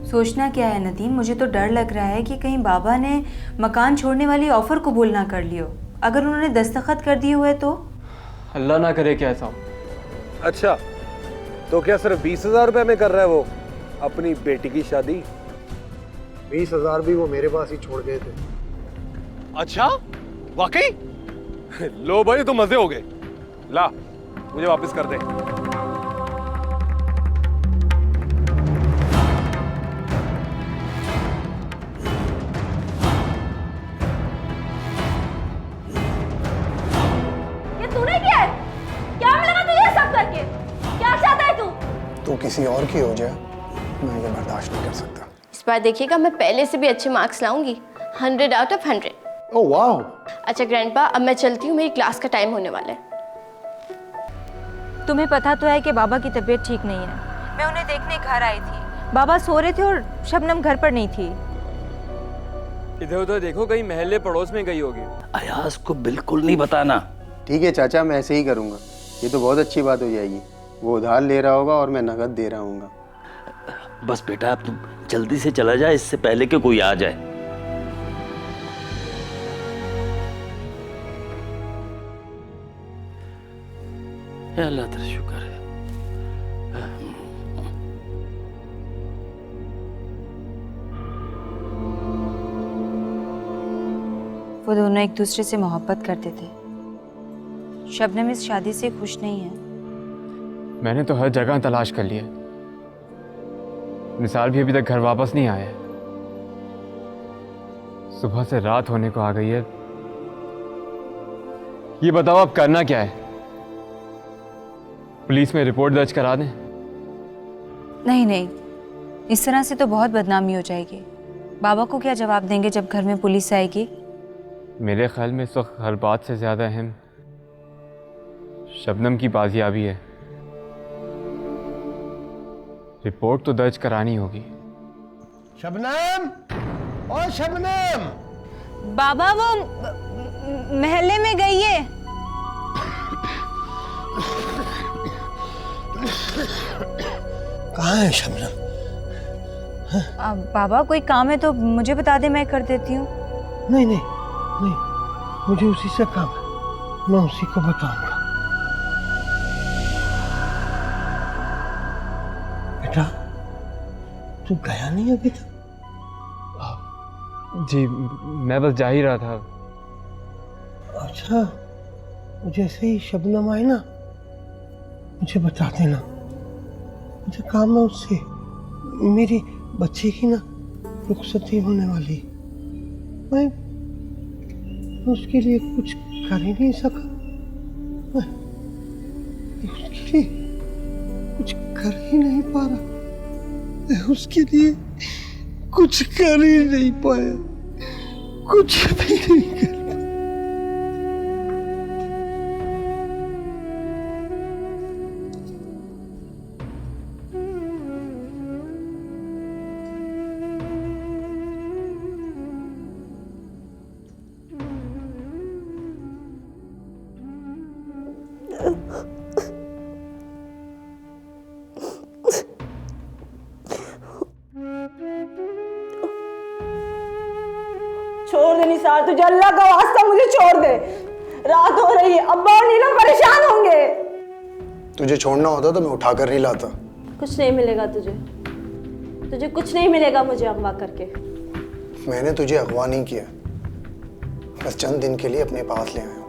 सोचना क्या है नदीम, मुझे तो डर लग रहा है कि कहीं बाबा ने मकान छोड़ने वाली ऑफर कबूल ना कर लियो। अगर उन्होंने दस्तखत कर दिए हुए तो? अल्लाह ना करे कि ऐसा हो। अच्छा, तो क्या सिर्फ 20,000 रुपए में कर रहा है वो अपनी बेटी की शादी? 20,000 भी वो मेरे पास ही छोड़ गए थे। अच्छा, वाकई? लो भाई, तो मजे हो गए। ला, मुझे वापस कर दे। ये तूने किया है? क्या मिलेगा तुझे सब करके? क्या चाहता है तू? तू किसी और की हो जाए, मैं ये बर्दाश्त नहीं कर सकता। इस बार देखिएगा मैं पहले से भी अच्छे मार्क्स लाऊंगी। 100 out of 100। ओह वाह। अच्छा ग्रैंडपा, अब मैं चलती हूँ, मेरी क्लास का टाइम होने वाला है। तुम्हें पता तो है कि बाबा की तबीयत ठीक नहीं है। मैं उन्हें देखने घर आई थी, बाबा सो रहे थे और शबनम घर पर नहीं थी। इधर उधर देखो, कहीं महल्ले पड़ोस में गई होगी। अयाज को बिल्कुल नहीं बताना। ठीक है चाचा, मैं ऐसे ही करूँगा। ये तो बहुत अच्छी बात हो जाएगी। वो उधार ले रहा होगा और मैं नकद दे रहा हूँ। बस बेटा अब तुम जल्दी से चला जाए, इससे पहले कि कोई आ जाए। अल्लाह तेरा शुक्र है। वो दोनों एक दूसरे से मोहब्बत करते थे। शबनम इस शादी से खुश नहीं है। मैंने तो हर जगह तलाश कर लिया। निसार भी अभी तक घर वापस नहीं आया है। सुबह से रात होने को आ गई है। ये बताओ अब करना क्या है? पुलिस में रिपोर्ट दर्ज करा दें? नहीं नहीं, इस तरह से तो बहुत बदनामी हो जाएगी। बाबा को क्या जवाब देंगे जब घर में पुलिस आएगी? मेरे ख्याल में इस वक्त हर बात से ज्यादा अहम शबनम की बाजियाबी है। रिपोर्ट तो दर्ज करानी होगी। शबनम, ओ शबनम। बाबा वो महल्ले में गई है। कहाँ है शबनम? बाबा कोई काम है तो मुझे बता दे, मैं कर देती हूँ। नहीं नहीं नहीं, मुझे उसी से काम है, मैं उसी को बताऊंगा। बेटा, तू गया नहीं अभी तक? जी, मैं बस जा ही रहा था। अच्छा, जैसे ही शबनम आए ना, मुझे बता देना। मुझे काम है उससे। मेरी बच्चे की ना रुखसती होने वाली। मैं उसके लिए कुछ कर ही नहीं सका। मैं उसके लिए कुछ कर ही नहीं पा रहा। मैं उसके लिए कुछ कर ही नहीं पाया। कुछ भी नहीं कर पाया। छोड़ दे निसार, तुझे अल्लाह का वास्ता मुझे छोड़ दे। रात हो रही है, अब्बा और नीलम परेशान होंगे। तुझे छोड़ना होता तो मैं उठा कर नहीं लाता। कुछ नहीं मिलेगा तुझे, तुझे कुछ नहीं मिलेगा मुझे अगवा करके। मैंने तुझे अगवा नहीं किया, बस चंद दिन के लिए अपने पास ले आया हूं।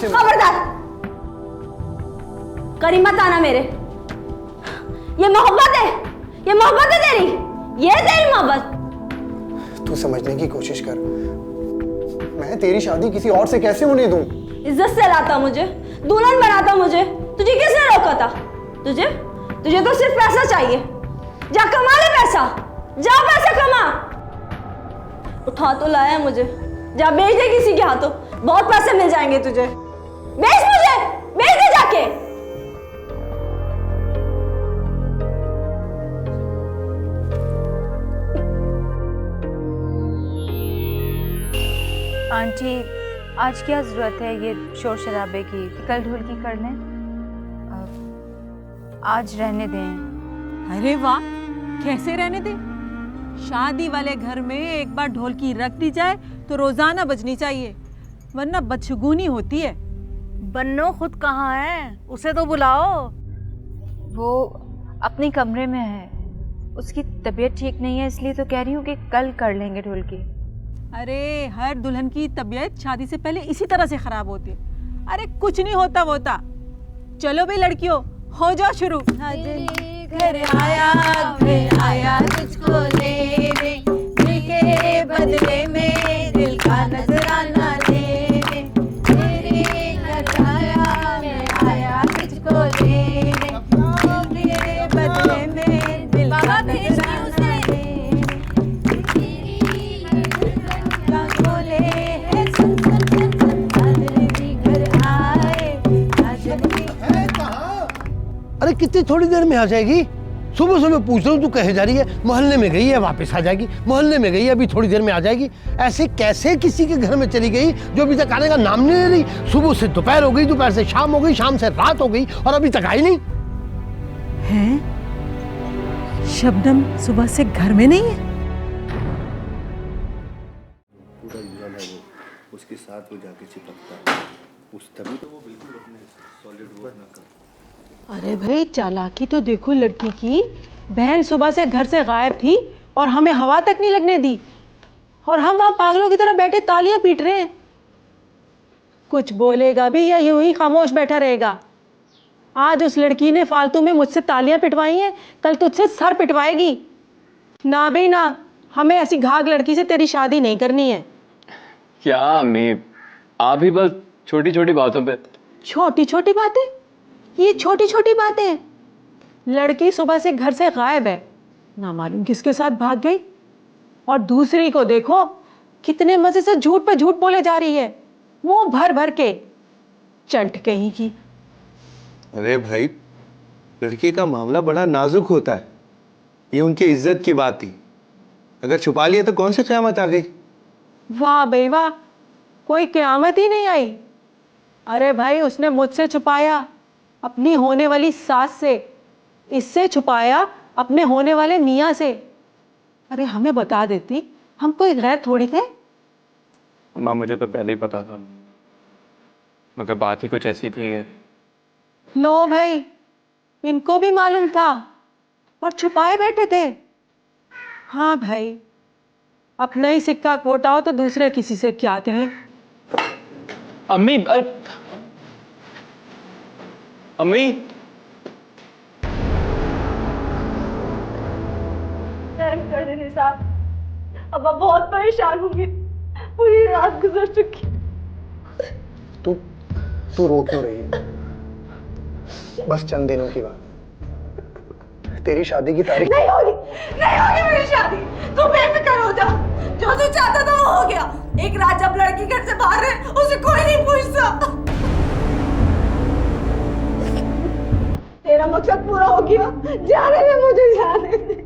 खबरदार, करीब मत आना मेरे। ये मोहब्बत है, ये मोहब्बत है तेरी, ये है तेरी मोहब्बत। तू समझने की कोशिश कर। मैं तेरी शादी किसी और से कैसे होने दूं? इज्जत से लाता मुझे, दुल्हन बनाता मुझे। तुझे किसने रोका था? तुझे तो सिर्फ पैसा चाहिए। जा कमा ले पैसा, जा पैसा कमा। उठा तो लाया मुझे, जा बेच दे किसी के हाथों, बहुत पैसे मिल जाएंगे तुझे। बेच मुझे, बेच दे जाके। आंटी, आज क्या जरूरत है ये शोर शराबे की? कल ढोल की कर लें, आज रहने दें। अरे वाह, कैसे रहने दे? शादी वाले घर में एक बार ढोलकी रख दी जाए तो रोजाना बजनी चाहिए, वरना बदशगुनी होती है। बन्नो खुद कहाँ है? उसे तो बुलाओ। वो अपने कमरे में है, उसकी तबीयत ठीक नहीं है, इसलिए तो कह रही हूँ कि कल कर लेंगे ढोलकी। अरे हर दुल्हन की तबीयत शादी से पहले इसी तरह से खराब होती है। अरे कुछ नहीं होता वोता। चलो भाई लड़कियों, हो जाओ शुरू। घर आया तुझको लेने, दिल के बदले में दिल का नजराना लेने। तेरे घर आया तुझको लेने, दिल के बदले में दिल का नजराना लेने। बोले है सुन साजन भी घर आए, साजन भी। अरे कितनी थोड़ी देर में आ जाएगी? सुबह सुबह पूछ रहा हूँ, तू कहे जा रही है मोहल्ले में गई है, वापस आ जाएगी, मोहल्ले में गई है, अभी थोड़ी देर में आ जाएगी। ऐसे कैसे किसी के घर में चली गई जो अभी तक आने का नाम नहीं ले रही? सुबह से दोपहर हो गई, दोपहर से शाम हो गई, शाम से रात हो गई और अभी तक आई नहीं हैं? शबनम सुबह से घर में नहीं है? पूरा यूरल है वो, उसके साथ वो जाके चिपकता है, उस तभी तो वो बिल्कुल अपने सॉलिड वर्क ना कर। अरे भाई चालाकी तो देखो लड़की की। बहन सुबह से घर से गायब थी और हमें हवा तक नहीं लगने दी, और हम वहां पागलों की तरह बैठे तालियां पीट रहे हैं। कुछ बोलेगा भी या यूं ही खामोश बैठा रहेगा? आज उस लड़की ने फालतू में मुझसे तालियां पिटवाई हैं, कल तुझसे सर पिटवाएगी। ना भाई ना, हमें ऐसी घाघ लड़की से तेरी शादी नहीं करनी है। क्या अम्मी, आप ही बस छोटी छोटी बातों पे। छोटी छोटी बातें? ये छोटी छोटी बातें? लड़की सुबह से घर से गायब है, ना मालूम किसके साथ भाग गई, और दूसरी को देखो कितने मजे से झूठ पे झूठ बोले जा रही है, मुंह भर भर के। चंट कहीं की। अरे भाई, लड़की का मामला बड़ा नाजुक होता है, ये उनकी इज्जत की बात थी, अगर छुपा लिया तो कौन सी क़यामत आ गई? वाह बे वाह, कोई क़यामत ही नहीं आई। अरे भाई उसने मुझसे छुपाया अपनी होने वाली सास से, इससे छुपाया अपने होने वाले मियाँ से। अरे हमें बता देती, हम कोई गैर थोड़ी थे। माँ मुझे तो पहले ही पता था, मगर बात ही कुछ ऐसी थी। लो भाई, इनको भी मालूम था और छुपाए बैठे थे। हाँ भाई, अपना ही सिक्का खोटाओ तो दूसरे किसी से क्या कहें। अम्मी अम्मी कर देने साहब, अब मैं बहुत परेशान होंगी, पूरी रात गुजर चुकी। तू रो क्यों रही है? बस चंद दिनों की बात, तेरी शादी की तारीख नहीं होगी मेरी शादी। तू बेफिक्र हो जा, जो तू चाहता था वो हो गया। एक रात जब लड़की घर से बाहर है, उसे कोई नहीं पूछता। तेरा मकसद पूरा हो गया, जाने दे मुझे, जाने दे।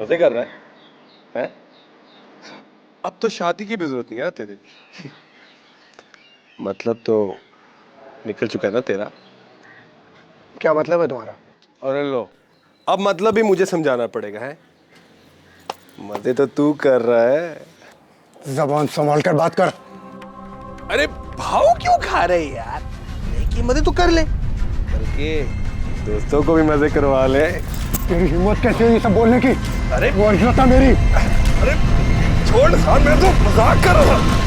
मजे कर रहा है? अब तो शादी की भी जरूरत नहीं है तेरे। मतलब तो निकल चुका है ना तेरा? क्या मतलब है तुम्हारा? अरे लो, अब मतलब भी मुझे समझाना पड़ेगा है? मजे तो तू कर रहा है। जबान संभाल कर बात कर। अरे भाव क्यों खा रहे यार? देखिए मजे तो कर ले, बल्कि दोस्तों को भी मजे करवा ले। तेरी हिम्मत कैसे हुई सब बोलने की? अरे वो अर्जुनता मेरी। अरे छोड़ खान, मैं तो मजाक कर रहा था।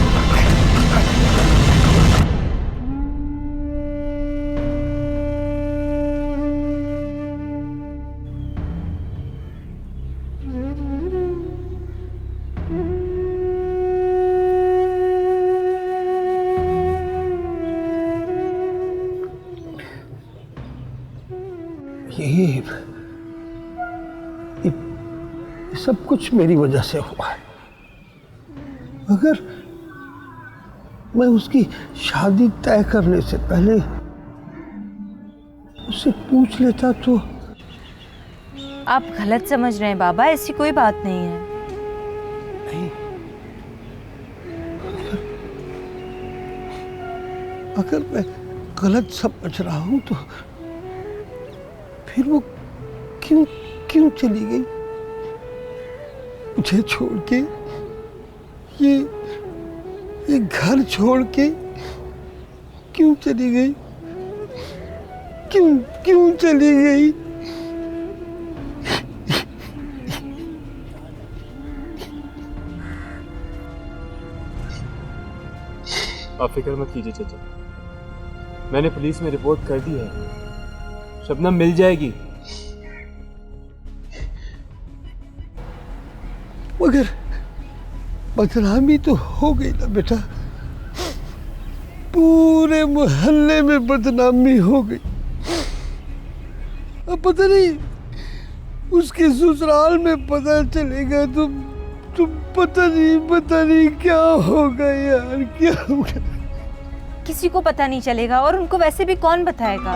ये सब कुछ मेरी वजह से हुआ है। अगर मैं उसकी शादी तय करने से पहले उससे पूछ लेता तो। आप गलत समझ रहे हैं बाबा, ऐसी कोई बात नहीं है। नहीं, अगर मैं गलत समझ रहा हूं तो फिर वो क्यों क्यों चली गई मुझे छोड़ के? ये घर छोड़ के क्यों चली गई? क्यों क्यों चली गई? आप फिक्र मत कीजिए चाचा, मैंने पुलिस में रिपोर्ट कर दी है, शबनम मिल जाएगी। मगर बदनामी तो हो गई ना बेटा, पूरे मोहल्ले में बदनामी हो गई। अब पता नहीं उसके ससुराल में पता चलेगा तो पता नहीं क्या होगा यार, क्या होगा। किसी को पता नहीं चलेगा, और उनको वैसे भी कौन बताएगा।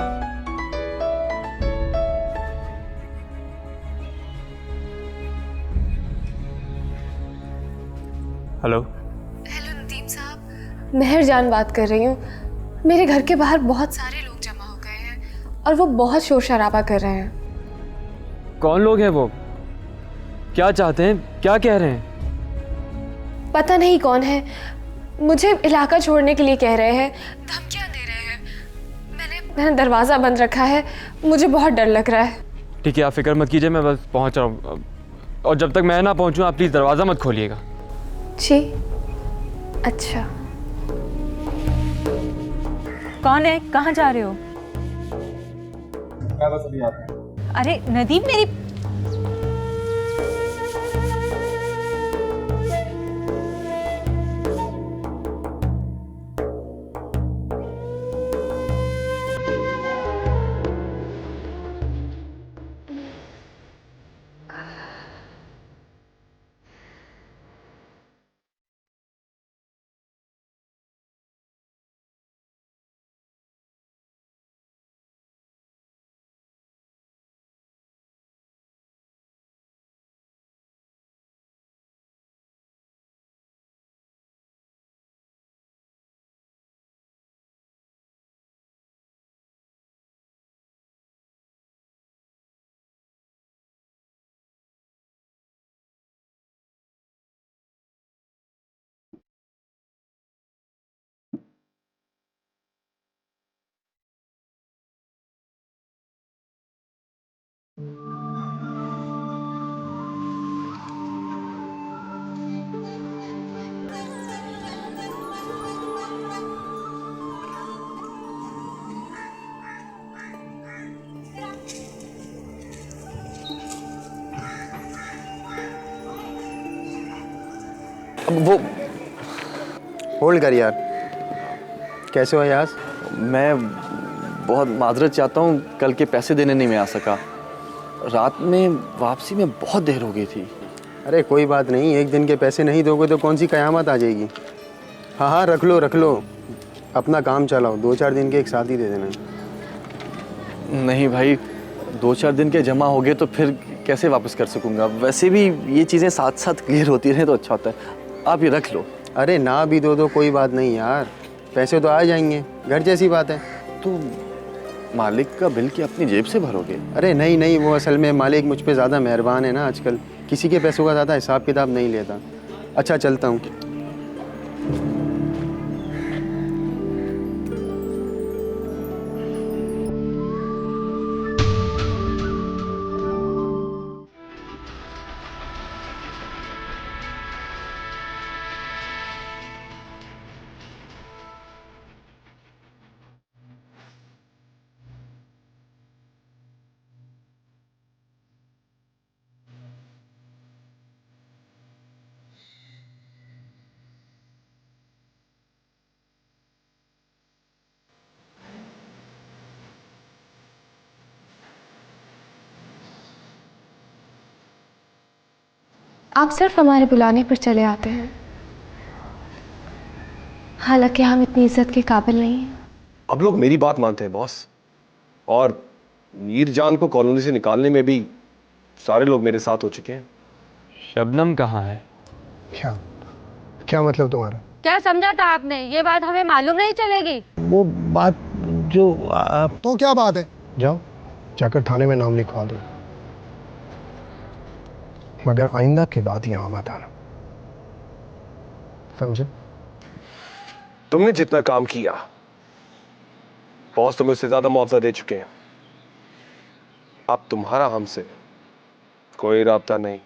हेलो हेलो नदीम साहब, मेहरजान बात कर रही हूँ। मेरे घर के बाहर बहुत सारे लोग जमा हो गए हैं और वो बहुत शोर शराबा कर रहे हैं। कौन लोग हैं वो? क्या चाहते हैं, क्या कह रहे हैं? पता नहीं कौन है, मुझे इलाका छोड़ने के लिए कह रहे हैं, धमकियां दे रहे हैं। मैंने दरवाज़ा बंद रखा है, मुझे बहुत डर लग रहा है। ठीक है, आप फिक्र मत कीजिए, मैं बस पहुंच रहा हूँ, और जब तक मैं ना पहुंचूं आप प्लीज़ दरवाज़ा मत खोलिएगा। जी अच्छा। कौन है, कहाँ जा रहे हो? मैं बस अभी आता हूँ। अरे नदीम, मेरी वो होल्ड कर यार। कैसे हो यास? मैं बहुत माजरत चाहता हूँ, कल के पैसे देने नहीं मैं आ सका। रात में वापसी में बहुत देर हो गई थी। अरे कोई बात नहीं, एक दिन के पैसे नहीं दोगे तो कौन सी कयामत आ जाएगी। हाँ हाँ रख लो, अपना काम चलाओ। 2-4 दिन के एक साथ ही दे देना। नहीं भाई, 2-4 दिन के जमा हो गए तो फिर कैसे वापस कर सकूँगा। वैसे भी ये चीज़ें साथ साथ क्लियर होती रहें तो अच्छा होता है। आप ये रख लो। अरे ना भी दो कोई बात नहीं यार, पैसे तो आ जाएंगे, घर जैसी बात है। तो मालिक का बिल क्या अपनी जेब से भरोगे? अरे नहीं, वो असल में मालिक मुझ पे ज़्यादा मेहरबान है ना आजकल, किसी के पैसों का ज़्यादा हिसाब किताब नहीं लेता। अच्छा चलता हूँ। आप सिर्फ हमारे बुलाने पर चले आते हैं, हालांकि हम इतनी इज्जत के काबिल नहीं हैं। अब लोग मेरी बात मानते हैं बॉस, और मीरजान को कॉलोनी से निकालने में भी सारे लोग मेरे साथ हो चुके हैं। शबनम कहाँ है? क्या क्या मतलब तुम्हारा? क्या समझा था आपने? ये बात हमें मालूम नहीं चलेगी। वो बात जो आप तो क्या बात है? जाओ जाकर थाने में नाम लिखवा दो, मगर आइंदा के बाद यहाँ मत आना, समझे? तुमने जितना काम किया बॉस तुम्हें उससे ज्यादा मुआवजा दे चुके हैं। अब तुम्हारा हमसे कोई राब्ता नहीं।